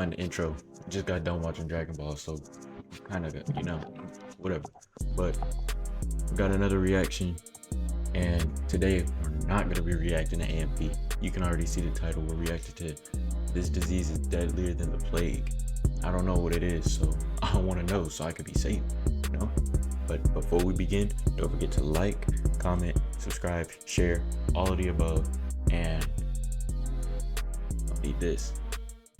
mind the intro. Just got done watching Dragon Ball, so kind of, whatever. But we got another reaction, and today we're not going to be reacting to AMP. You can already see the title. We're reacting to This Disease is Deadlier Than The Plague. I don't know what it is, so I want to know so I could be safe, But before we begin, don't forget to like, comment, subscribe, share, all of the above, and don't need this.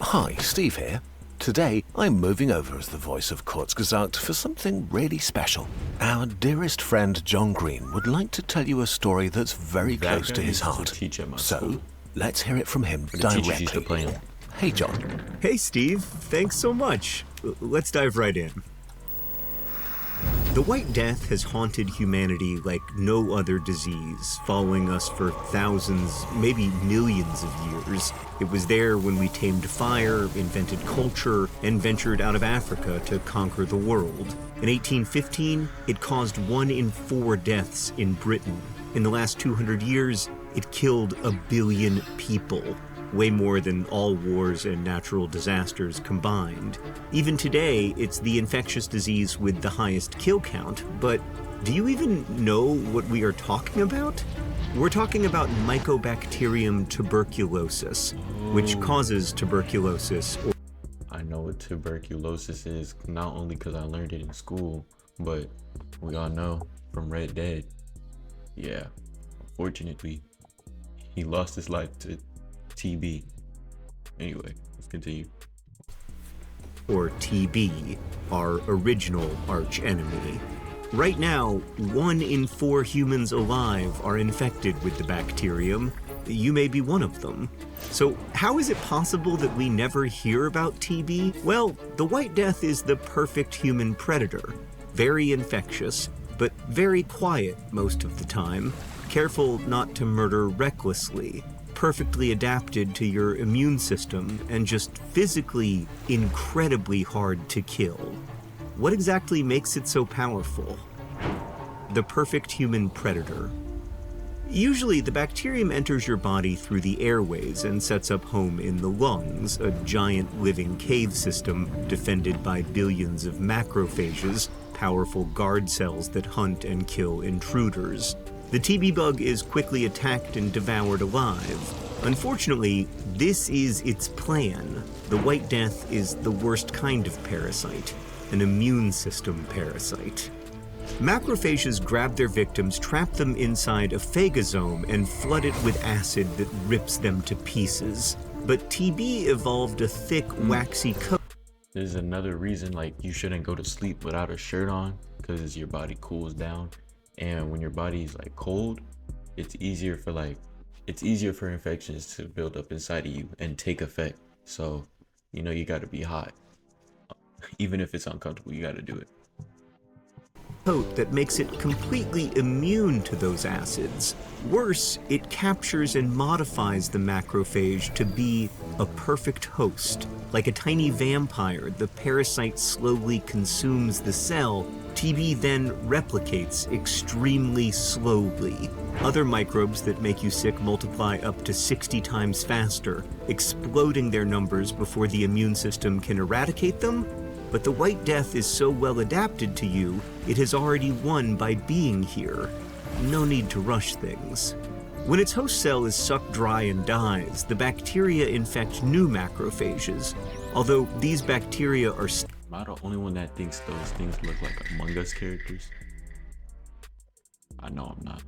Hi, Steve here. Today, I'm moving over as the voice of Kurzgesagt for something really special. Our dearest friend John Green would like to tell you a story that's very close to his heart. So, let's hear it from him directly. Hey, John. Hey, Steve. Thanks so much. Let's dive right in. The White Death has haunted humanity like no other disease, following us for thousands, maybe millions of years. It was there when we tamed fire, invented culture, and ventured out of Africa to conquer the world. In 1815, it caused 1 in 4 deaths in Britain. In the last 200 years, it killed 1 billion people. Way more than all wars and natural disasters combined. Even today, it's the infectious disease with the highest kill count, but do you even know what we are talking about? We're talking about Mycobacterium tuberculosis, which causes tuberculosis. I know what tuberculosis is, not only because I learned it in school, but we all know from Red Dead. Yeah, unfortunately, he lost his life to TB. Anyway, let's continue. Or TB, our original arch enemy. Right now, 1 in 4 humans alive are infected with the bacterium. You may be one of them. So how is it possible that we never hear about TB? Well, the White Death is the perfect human predator. Very infectious, but very quiet most of the time. Careful not to murder recklessly. Perfectly adapted to your immune system, and just physically incredibly hard to kill. What exactly makes it so powerful? The perfect human predator. Usually, the bacterium enters your body through the airways and sets up home in the lungs, a giant living cave system defended by billions of macrophages, powerful guard cells that hunt and kill intruders. The TB bug is quickly attacked and devoured alive. Unfortunately, this is its plan. The White Death is the worst kind of parasite, an immune system parasite. Macrophages grab their victims, trap them inside a phagosome, and flood it with acid that rips them to pieces. But TB evolved a thick, waxy coat. There's another reason, you shouldn't go to sleep without a shirt on, because your body cools down. And when your body's cold, it's easier for infections to build up inside of you and take effect. So, you gotta be hot. Even if it's uncomfortable, you gotta do it. Coat that makes it completely immune to those acids. Worse, it captures and modifies the macrophage to be a perfect host. Like a tiny vampire, the parasite slowly consumes the cell. TB then replicates extremely slowly. Other microbes that make you sick multiply up to 60 times faster, exploding their numbers before the immune system can eradicate them. But the White Death is so well adapted to you, it has already won by being here. No need to rush things. When its host cell is sucked dry and dies, the bacteria infect new macrophages. Although these bacteria are Am I the only one that thinks those things look like Among Us characters? I know I'm not.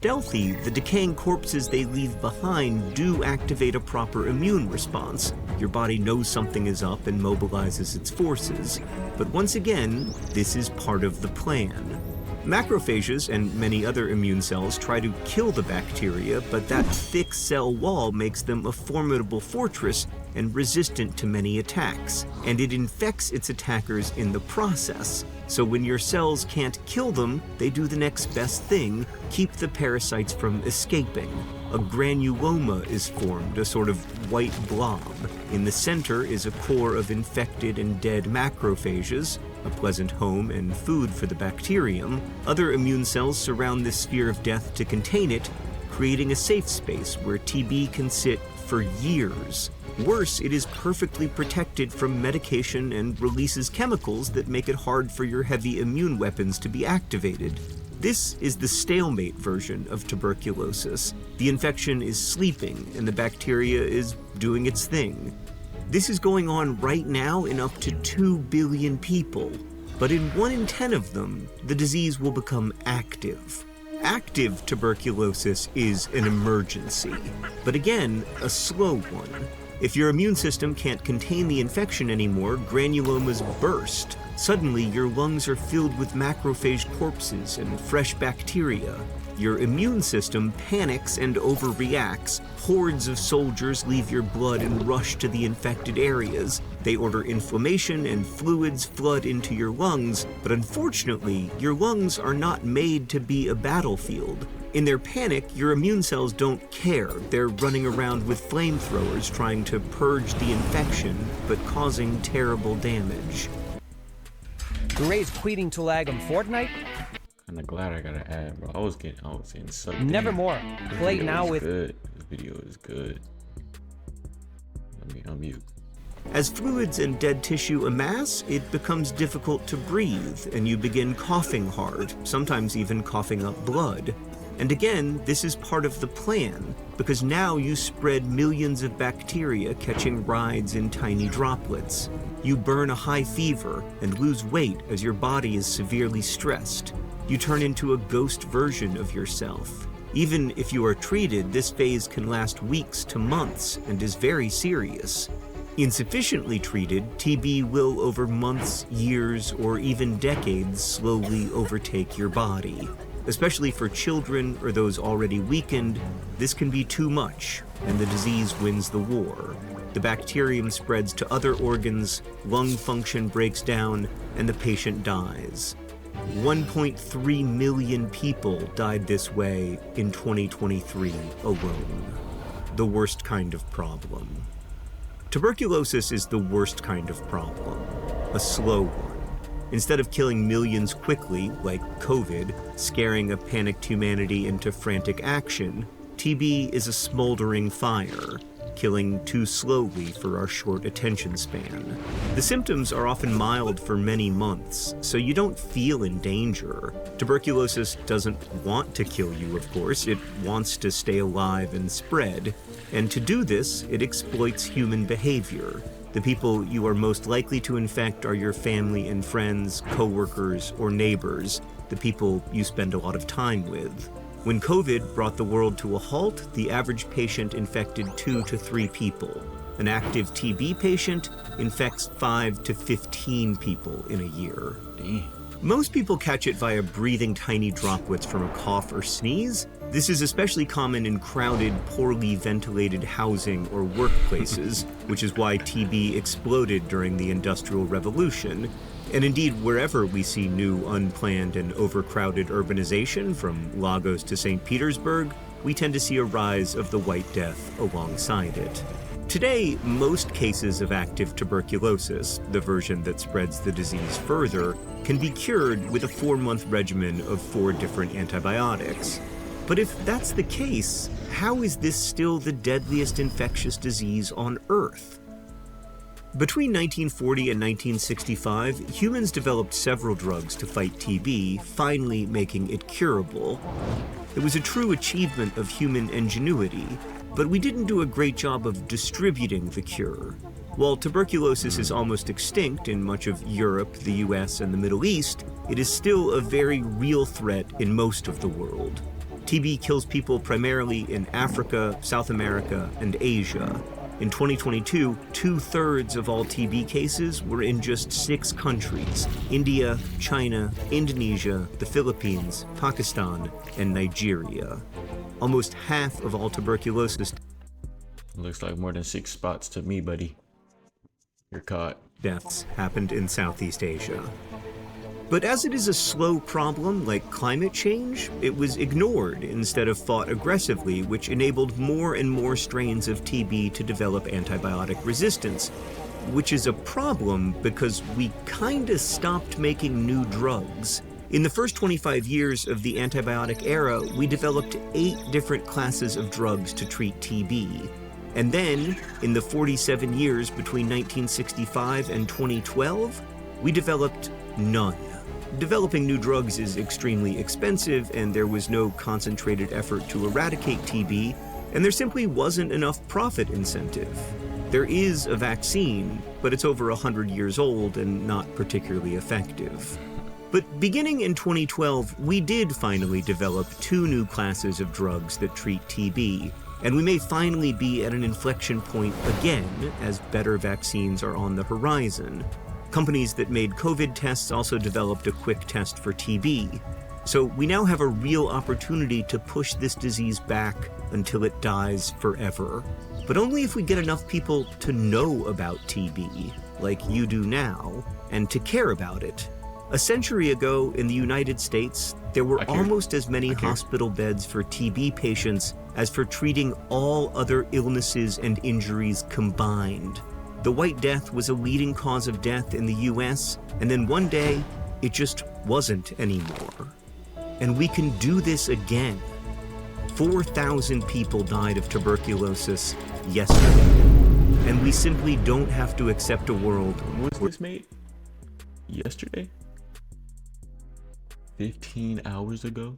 stealthy, the decaying corpses they leave behind do activate a proper immune response. Your body knows something is up and mobilizes its forces. But once again, this is part of the plan. Macrophages and many other immune cells try to kill the bacteria, but that thick cell wall makes them a formidable fortress and resistant to many attacks, and it infects its attackers in the process. So when your cells can't kill them, they do the next best thing, keep the parasites from escaping. A granuloma is formed, a sort of white blob. In the center is a core of infected and dead macrophages, a pleasant home and food for the bacterium. Other immune cells surround this sphere of death to contain it, creating a safe space where TB can sit for years. Worse, it is perfectly protected from medication and releases chemicals that make it hard for your heavy immune weapons to be activated. This is the stalemate version of tuberculosis. The infection is sleeping and the bacteria is doing its thing. This is going on right now in up to 2 billion people, but in 1 in 10 of them, the disease will become active. Active tuberculosis is an emergency, but again, a slow one. If your immune system can't contain the infection anymore, granulomas burst. Suddenly, your lungs are filled with macrophage corpses and fresh bacteria. Your immune system panics and overreacts. Hordes of soldiers leave your blood and rush to the infected areas. They order inflammation and fluids flood into your lungs, but unfortunately, your lungs are not made to be a battlefield. In their panic, your immune cells don't care. They're running around with flamethrowers trying to purge the infection, but causing terrible damage. Gray's quitting to lag on Fortnite? Kinda glad I got an ad, bro. I was getting sucked Nevermore. in. Play now with... Good. This video is good. Let me unmute. As fluids and dead tissue amass, it becomes difficult to breathe, and you begin coughing hard, sometimes even coughing up blood. And again, this is part of the plan, because now you spread millions of bacteria catching rides in tiny droplets. You burn a high fever and lose weight as your body is severely stressed. You turn into a ghost version of yourself. Even if you are treated, this phase can last weeks to months and is very serious. Insufficiently treated, TB will over months, years, or even decades slowly overtake your body. Especially for children or those already weakened, this can be too much, and the disease wins the war. The bacterium spreads to other organs, lung function breaks down, and the patient dies. 1.3 million people died this way in 2023 alone. The worst kind of problem. Tuberculosis is the worst kind of problem, a slow one. Instead of killing millions quickly, like COVID, scaring a panicked humanity into frantic action, TB is a smoldering fire, killing too slowly for our short attention span. The symptoms are often mild for many months, so you don't feel in danger. Tuberculosis doesn't want to kill you, of course. It wants to stay alive and spread. And to do this, it exploits human behavior. The people you are most likely to infect are your family and friends, coworkers, or neighbors, the people you spend a lot of time with. When COVID brought the world to a halt, the average patient infected 2 to 3 people. An active TB patient infects 5 to 15 people in a year. Damn. Most people catch it via breathing tiny droplets from a cough or sneeze. This is especially common in crowded, poorly ventilated housing or workplaces, which is why TB exploded during the Industrial Revolution. And indeed, wherever we see new, unplanned, and overcrowded urbanization, from Lagos to St. Petersburg, we tend to see a rise of the White Death alongside it. Today, most cases of active tuberculosis, the version that spreads the disease further, can be cured with a 4-month regimen of 4 different antibiotics. But if that's the case, how is this still the deadliest infectious disease on Earth? Between 1940 and 1965, humans developed several drugs to fight TB, finally making it curable. It was a true achievement of human ingenuity, but we didn't do a great job of distributing the cure. While tuberculosis is almost extinct in much of Europe, the US, and the Middle East, it is still a very real threat in most of the world. TB kills people primarily in Africa, South America, and Asia. In 2022, 2/3 of all TB cases were in just 6 countries: India, China, Indonesia, the Philippines, Pakistan, and Nigeria. Almost half of all tuberculosis Looks like more than 6 spots to me, buddy. You're caught. deaths happened in Southeast Asia. But as it is a slow problem like climate change, it was ignored instead of fought aggressively, which enabled more and more strains of TB to develop antibiotic resistance, which is a problem because we kinda stopped making new drugs. In the first 25 years of the antibiotic era, we developed 8 different classes of drugs to treat TB. And then, in the 47 years between 1965 and 2012, we developed none. Developing new drugs is extremely expensive, and there was no concentrated effort to eradicate TB, and there simply wasn't enough profit incentive. There is a vaccine, but it's over 100 years old and not particularly effective. But beginning in 2012, we did finally develop 2 new classes of drugs that treat TB, and we may finally be at an inflection point again as better vaccines are on the horizon. Companies that made COVID tests also developed a quick test for TB. So we now have a real opportunity to push this disease back until it dies forever. But only if we get enough people to know about TB, like you do now, and to care about it. A century ago in the United States, there were almost as many hospital beds for TB patients as for treating all other illnesses and injuries combined. The White Death was a leading cause of death in the US, and then one day, it just wasn't anymore. And we can do this again. 4,000 people died of tuberculosis yesterday, and we simply don't have to accept a world. When was this made? Yesterday? 15 hours ago?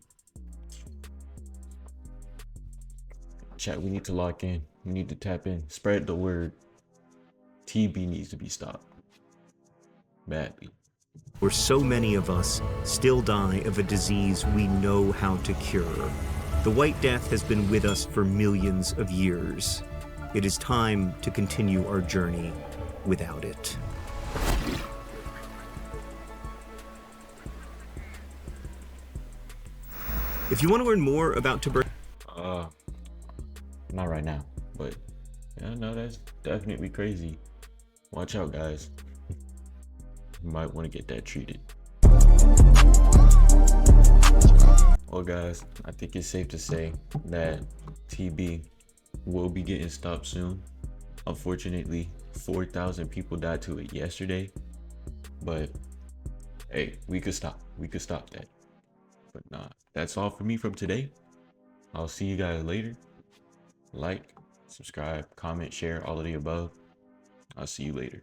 Chat, we need to lock in. We need to tap in. Spread the word. TB needs to be stopped. Badly. Where so many of us still die of a disease we know how to cure. The White Death has been with us for millions of years. It is time to continue our journey without it. If you want to learn more about tuberculosis, not right now, but yeah, no, that's definitely crazy. Watch out, guys. You might want to get that treated. Well, guys, I think it's safe to say that TB will be getting stopped soon. Unfortunately, 4,000 people died to it yesterday, but hey, we could stop that. But nah, that's all for me from today. I'll see you guys later. Like, subscribe, comment, share, all of the above. I'll see you later.